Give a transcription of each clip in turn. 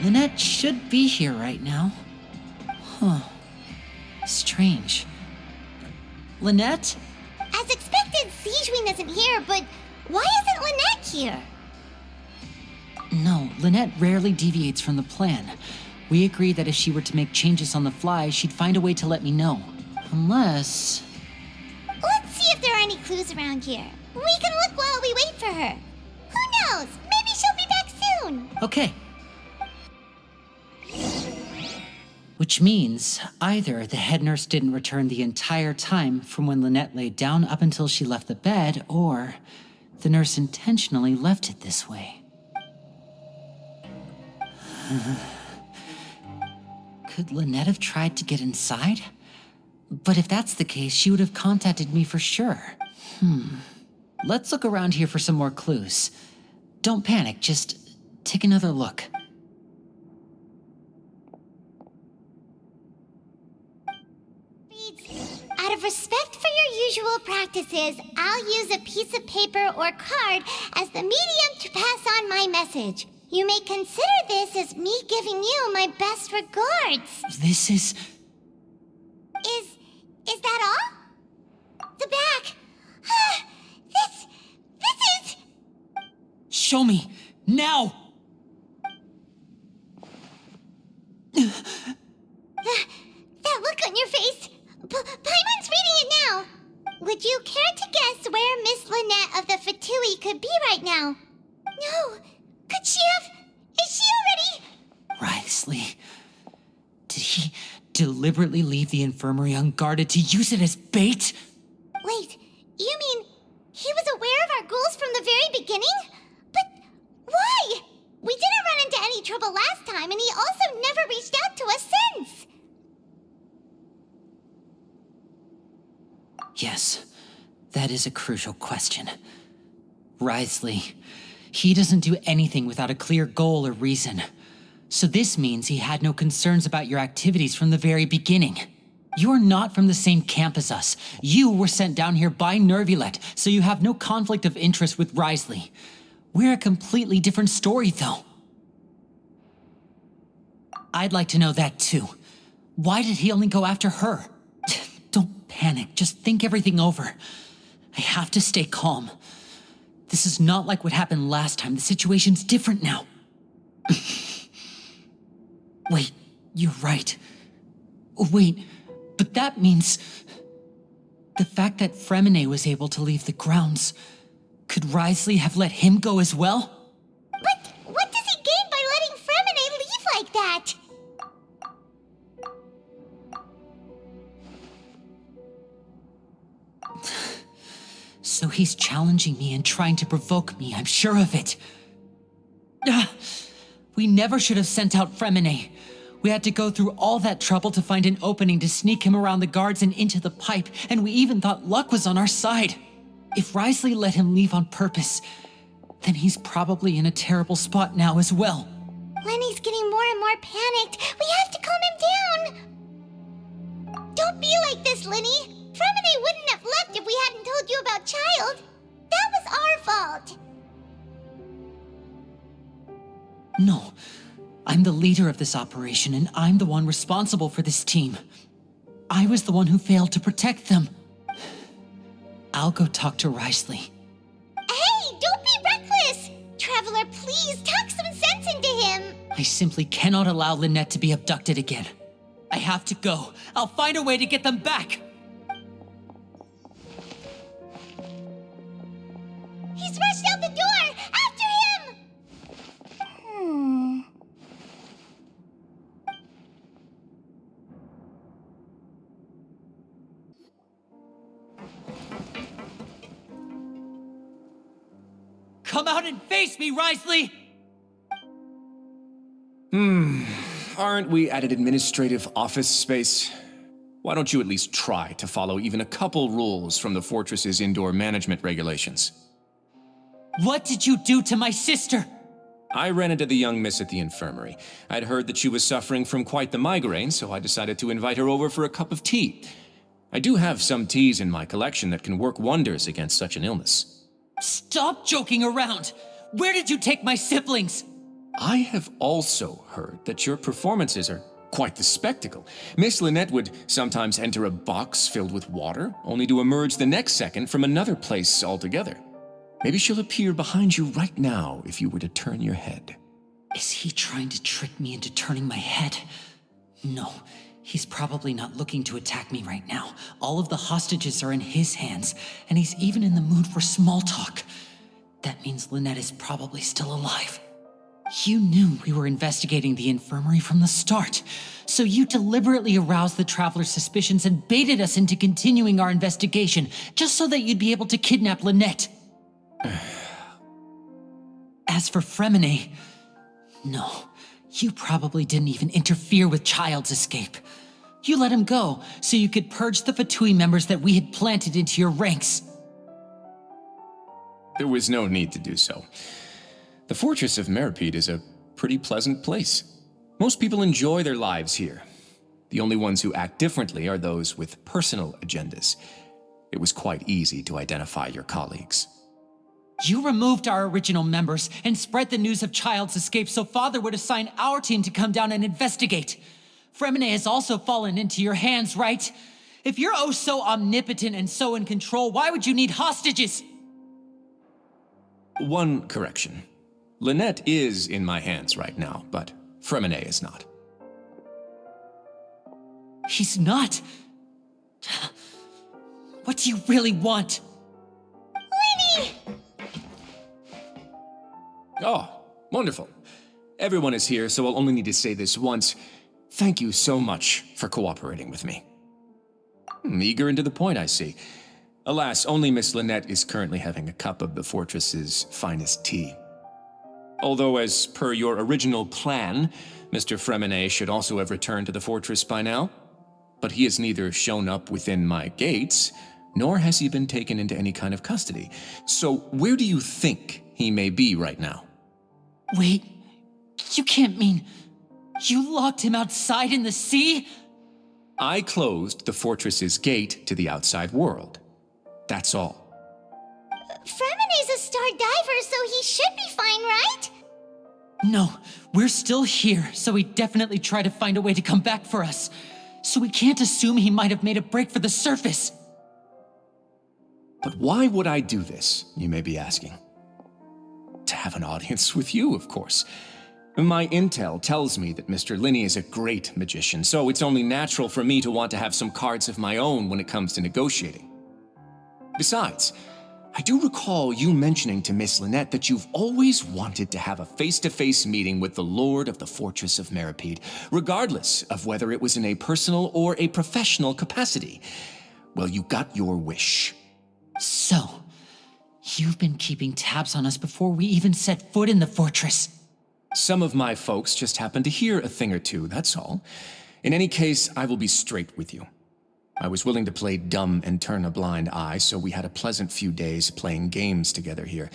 Lynette should be here right now. Huh. Strange. Lynette? As expected, Sijwin isn't here, but why isn't Lynette here? No, Lynette rarely deviates from the plan. We agreed that if she were to make changes on the fly, she'd find a way to let me know. Unless... Let's see if there are any clues around here. We can look while we wait for her. Who knows? Maybe she'll be back soon. Okay. Which means either the head nurse didn't return the entire time from when Lynette laid down up until she left the bed, or the nurse intentionally left it this way. Could Lynette have tried to get inside? But if that's the case, she would have contacted me for sure. Let's look around here for some more clues. Don't panic, just take another look. Out of respect for your usual practices, I'll use a piece of paper or card as the medium to pass on my message. You may consider this as me giving you my best regards. This is... Is that all? The back. This is... Show me, now! That look on your face. Paimon's reading it now. Would you care to guess where Miss Lynette of the Fatui could be right now? No. Could she have... Is she already... Wriothesley. Did he deliberately leave the infirmary unguarded to use it as bait? Wait, you mean he was aware of our goals from the very beginning? But why? We didn't run into any trouble last time, and he also never reached out to us since. Yes, that is a crucial question. Wriothesley, he doesn't do anything without a clear goal or reason. So this means he had no concerns about your activities from the very beginning. You're not from the same camp as us. You were sent down here by Nervulette, so you have no conflict of interest with Wriothesley. We're a completely different story, though. I'd like to know that, too. Why did he only go after her? Don't panic, just think everything over. I have to stay calm. This is not like what happened last time. The situation's different now. Wait, you're right. Wait, but that means... the fact that freuminette was able to leave the grounds... Could Wriothesley have let him go as well? But what does he gain by letting freuminette leave like that? So he's challenging me and trying to provoke me, I'm sure of it. We never should have sent out freuminette. We had to go through all that trouble to find an opening to sneak him around the guards and into the pipe, and we even thought luck was on our side. If Wriothesley let him leave on purpose, then he's probably in a terrible spot now as well. Lenny's getting more and more panicked. We have to calm him down. Don't be like this, Lyney. Freuminette wouldn't have left if we hadn't told you about Child. That was our fault. No, I'm the leader of this operation, and I'm the one responsible for this team. I was the one who failed to protect them. I'll go talk to Wriothesley. Hey, don't be reckless! Traveler, please, talk some sense into him! I simply cannot allow Lynette to be abducted again. I have to go. I'll find a way to get them back! He's rushed out the door! After him! Come out and face me, Wriothesley! Aren't we at an administrative office space? Why don't you at least try to follow even a couple rules from the fortress's indoor management regulations? What did you do to my sister? I ran into the young miss at the infirmary. I'd heard that she was suffering from quite the migraine, so I decided to invite her over for a cup of tea. I do have some teas in my collection that can work wonders against such an illness. Stop joking around! Where did you take my siblings? I have also heard that your performances are quite the spectacle. Miss Lynette would sometimes enter a box filled with water, only to emerge the next second from another place altogether. Maybe she'll appear behind you right now if you were to turn your head. Is he trying to trick me into turning my head? No, he's probably not looking to attack me right now. All of the hostages are in his hands, and he's even in the mood for small talk. That means Lynette is probably still alive. You knew we were investigating the infirmary from the start, so you deliberately aroused the traveler's suspicions and baited us into continuing our investigation, just so that you'd be able to kidnap Lynette. As for freuminette, no, you probably didn't even interfere with Child's escape. You let him go so you could purge the Fatui members that we had planted into your ranks. There was no need to do so. The fortress of Meripede is a pretty pleasant place. Most people enjoy their lives here. The only ones who act differently are those with personal agendas. It was quite easy to identify your colleagues. You removed our original members and spread the news of Child's escape so Father would assign our team to come down and investigate. freuminette has also fallen into your hands, right? If you're oh so omnipotent and so in control, why would you need hostages? One correction. Lynette is in my hands right now, but freuminette is not. He's not? What do you really want? Lyney! Oh, wonderful. Everyone is here, so I'll only need to say this once. Thank you so much for cooperating with me. Eager and to the point, I see. Alas, only Miss Lynette is currently having a cup of the fortress's finest tea. Although, as per your original plan, Mr. freuminette should also have returned to the fortress by now. But he has neither shown up within my gates, nor has he been taken into any kind of custody. So where do you think he may be right now? Wait, you can't mean you locked him outside in the sea? I closed the fortress's gate to the outside world. That's all. Freuminette's a star diver, so he should be fine, right? No, we're still here, so he definitely tried to find a way to come back for us. So we can't assume he might have made a break for the surface. But why would I do this, you may be asking? To have an audience with you, of course. My intel tells me that Mr. Lyney is a great magician, so it's only natural for me to want to have some cards of my own when it comes to negotiating. Besides, I do recall you mentioning to Miss Lynette that you've always wanted to have a face-to-face meeting with the Lord of the Fortress of Meripede, regardless of whether it was in a personal or a professional capacity. Well, you got your wish. So, you've been keeping tabs on us before we even set foot in the fortress. Some of my folks just happened to hear a thing or two, that's all. In any case, I will be straight with you. I was willing to play dumb and turn a blind eye, so we had a pleasant few days playing games together here.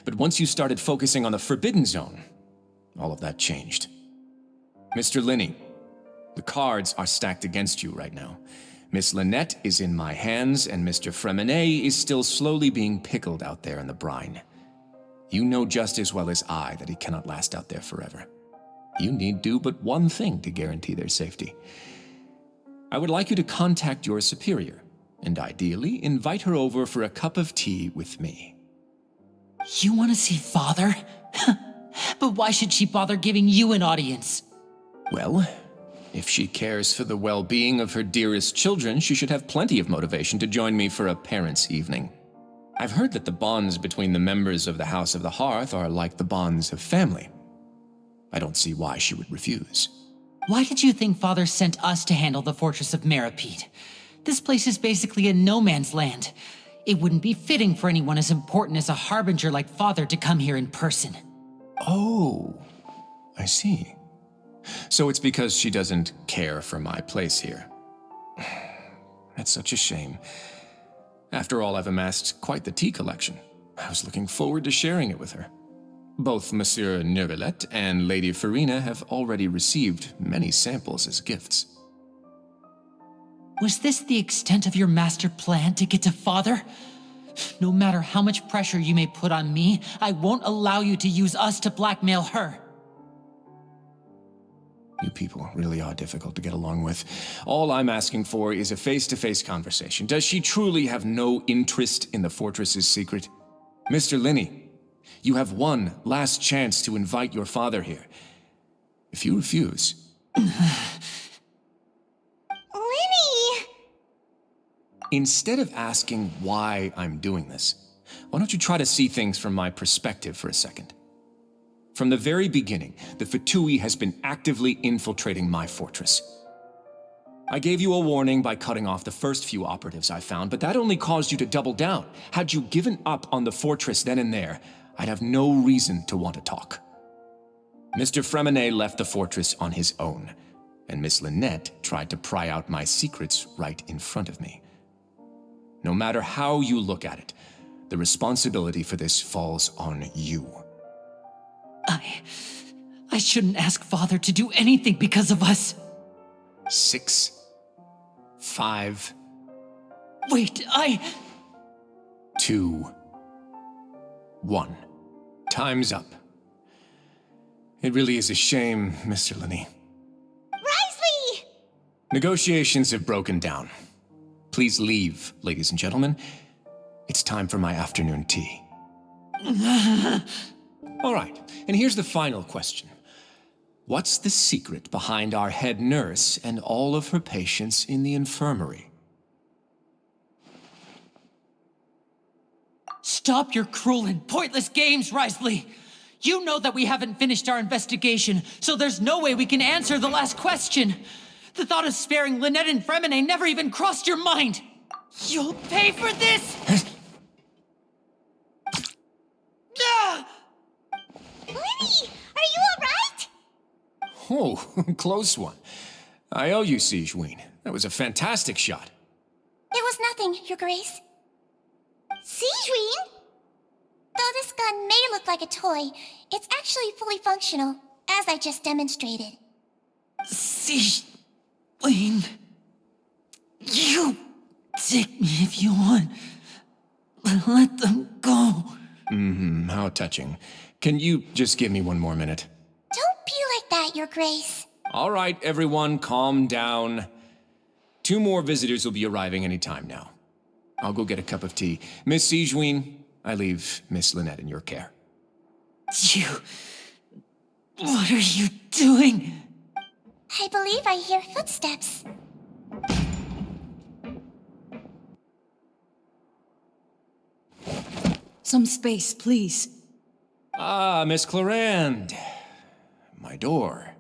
But once you started focusing on the Forbidden Zone, all of that changed. Mr. Lyney, the cards are stacked against you right now. Miss Lynette is in my hands, and Mr. freuminette is still slowly being pickled out there in the brine. You know just as well as I that he cannot last out there forever. You need do but one thing to guarantee their safety. I would like you to contact your superior, and ideally invite her over for a cup of tea with me. You want to see Father? But why should she bother giving you an audience? Well, if she cares for the well-being of her dearest children, she should have plenty of motivation to join me for a parents' evening. I've heard that the bonds between the members of the House of the Hearth are like the bonds of family. I don't see why she would refuse. Why did you think Father sent us to handle the Fortress of Meripede? This place is basically a no-man's land. It wouldn't be fitting for anyone as important as a harbinger like Father to come here in person. Oh, I see. So it's because she doesn't care for my place here. That's such a shame. After all, I've amassed quite the tea collection. I was looking forward to sharing it with her. Both Monsieur Neuvillette and Lady Farina have already received many samples as gifts. Was this the extent of your master plan to get to Father? No matter how much pressure you may put on me, I won't allow you to use us to blackmail her. You people really are difficult to get along with. All I'm asking for is a face-to-face conversation. Does she truly have no interest in the fortress's secret? Mr. Lyney, you have one last chance to invite your father here. If you refuse... Lyney! Instead of asking why I'm doing this, why don't you try to see things from my perspective for a second? From the very beginning, the Fatui has been actively infiltrating my fortress. I gave you a warning by cutting off the first few operatives I found, but that only caused you to double down. Had you given up on the fortress then and there, I'd have no reason to want to talk. Mr. Freuminette left the fortress on his own, and Miss Lynette tried to pry out my secrets right in front of me. No matter how you look at it, the responsibility for this falls on you. I shouldn't ask Father to do anything because of us. 6, 5... Wait, 2, 1. Time's up. It really is a shame, Mr. Lyney. Wriothesley! Negotiations have broken down. Please leave, ladies and gentlemen. It's time for my afternoon tea. All right, and here's the final question. What's the secret behind our head nurse and all of her patients in the infirmary? Stop your cruel and pointless games, Wriothesley! You know that we haven't finished our investigation, so there's no way we can answer the last question. The thought of sparing Lynette and Freuminette never even crossed your mind! You'll pay for this! Ah! Lyney, are you alright? Oh, close one. I owe you, Sigewinne. That was a fantastic shot. It was nothing, Your Grace. Sigewinne? Though this gun may look like a toy, it's actually fully functional, as I just demonstrated. Sigewinne, you take me if you want, but let them go. How touching. Can you just give me one more minute? Don't be like that, Your Grace. All right, everyone, calm down. 2 more visitors will be arriving any time now. I'll go get a cup of tea. Miss Sigewinne, I leave Miss Lynette in your care. What are you doing? I believe I hear footsteps. Some space, please. Ah, Miss Clarande. My door.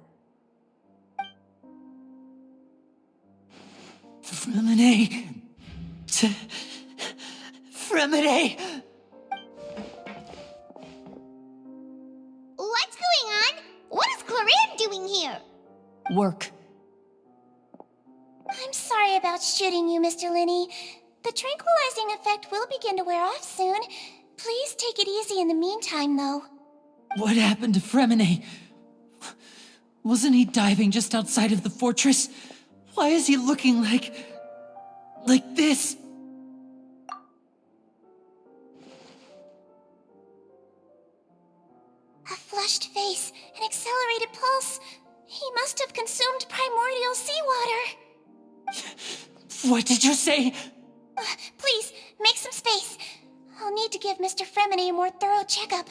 Freuminette. Freuminette. What's going on? What is Clarande doing here? Work. I'm sorry about shooting you, Mr. Lyney. The tranquilizing effect will begin to wear off soon. Please take it easy in the meantime, though. What happened to Freuminette? Wasn't he diving just outside of the fortress? Why is he looking like this? A flushed face, an accelerated pulse. He must have consumed primordial seawater. What did you say? Please, make some space. I'll need to give Mr. Freuminette a more thorough checkup.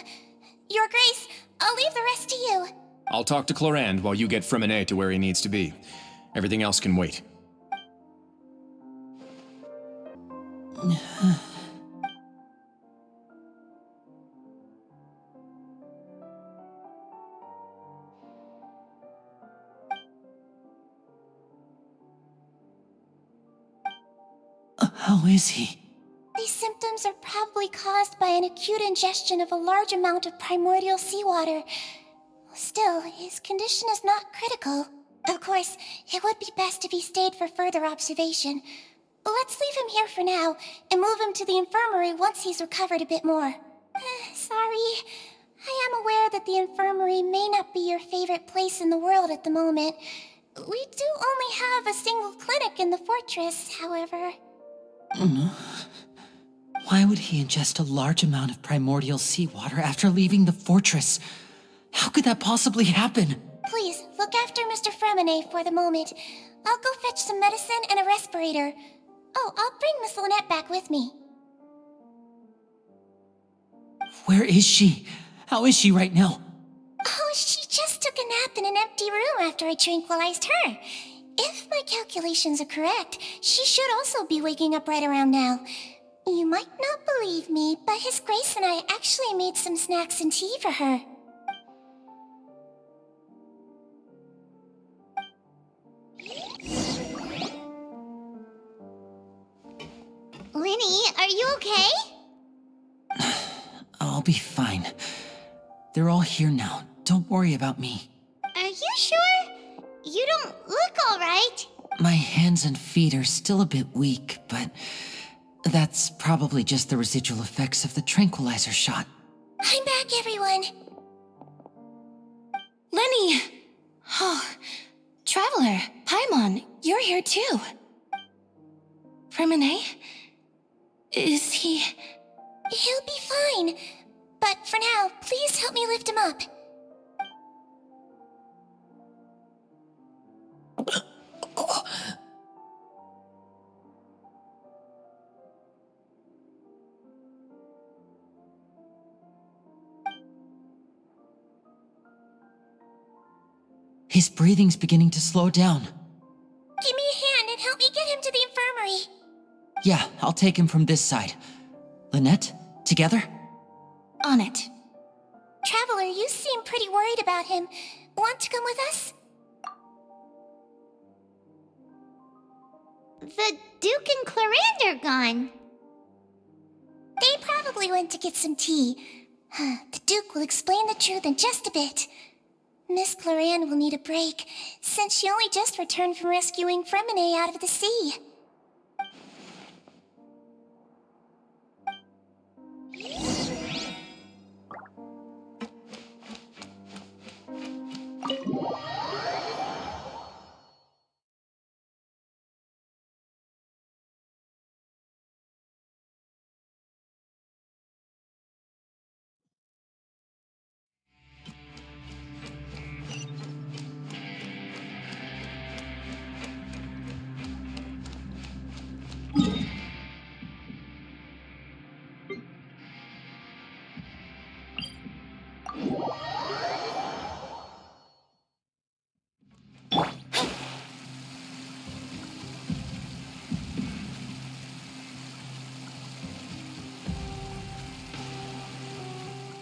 Your Grace, I'll leave the rest to you. I'll talk to Clarande while you get Freuminette to where he needs to be. Everything else can wait. How is he? These symptoms are probably caused by an acute ingestion of a large amount of primordial seawater. Still, his condition is not critical. Of course, it would be best if he stayed for further observation. Let's leave him here for now, and move him to the infirmary once he's recovered a bit more. Sorry. I am aware that the infirmary may not be your favorite place in the world at the moment. We do only have a single clinic in the fortress, however. Why would he ingest a large amount of primordial seawater after leaving the fortress? How could that possibly happen? please, look after Mr. Freuminette for the moment. I'll go fetch some medicine and a respirator. Oh, I'll bring Miss Lynette back with me. Where is she? How is she right now? Oh, she just took a nap in an empty room after I tranquilized her. If my calculations are correct, she should also be waking up right around now. You might not believe me, but His Grace and I actually made some snacks and tea for her. Lyney, are you okay? I'll be fine. They're all here now. Don't worry about me. Are you sure? You don't look all right. My hands and feet are still a bit weak, but that's probably just the residual effects of the tranquilizer shot. I'm back, everyone. Lyney! Oh, Traveler, Paimon, you're here too. Freuminette? Is he... He'll be fine. But for now, please help me lift him up. His breathing's beginning to slow down. Give me a hand and help me get him to the infirmary. Yeah, I'll take him from this side. Lynette, together? On it. Traveler, you seem pretty worried about him. Want to come with us? The Duke and Clarande are gone. They probably went to get some tea. The Duke will explain the truth in just a bit. Miss Clarande will need a break, since she only just returned from rescuing Freuminette out of the sea.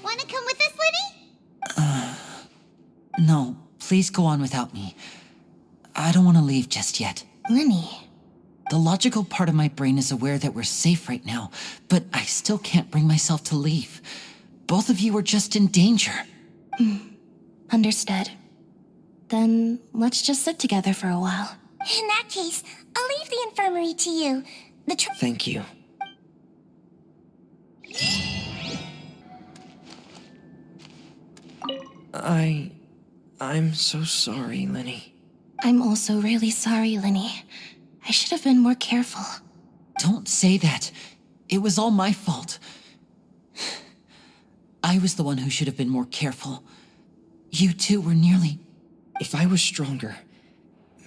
Wanna come with us, Lyney? No, please go on without me. I don't want to leave just yet. Lyney. The logical part of my brain is aware that we're safe right now, but I still can't bring myself to leave. Both of you are just in danger. Understood. Then let's just sit together for a while. In that case, I'll leave the infirmary to you. Thank you. I'm so sorry, Lyney. I'm also really sorry, Lyney. I should have been more careful. Don't say that. It was all my fault. I was the one who should have been more careful. You two were nearly... If I was stronger,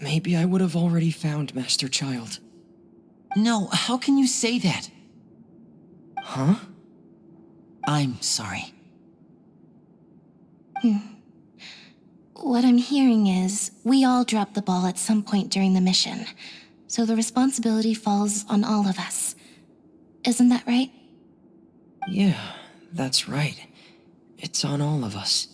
maybe I would have already found Master Child. No, how can you say that? Huh? I'm sorry. What I'm hearing is, we all dropped the ball at some point during the mission, so the responsibility falls on all of us. Isn't that right? Yeah, that's right. It's on all of us.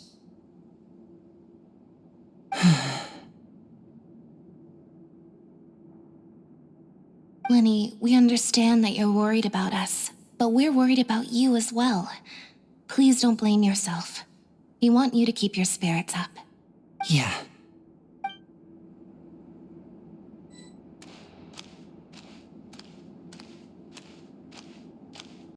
Lyney, we understand that you're worried about us, but we're worried about you as well. Please don't blame yourself. We want you to keep your spirits up. Yeah,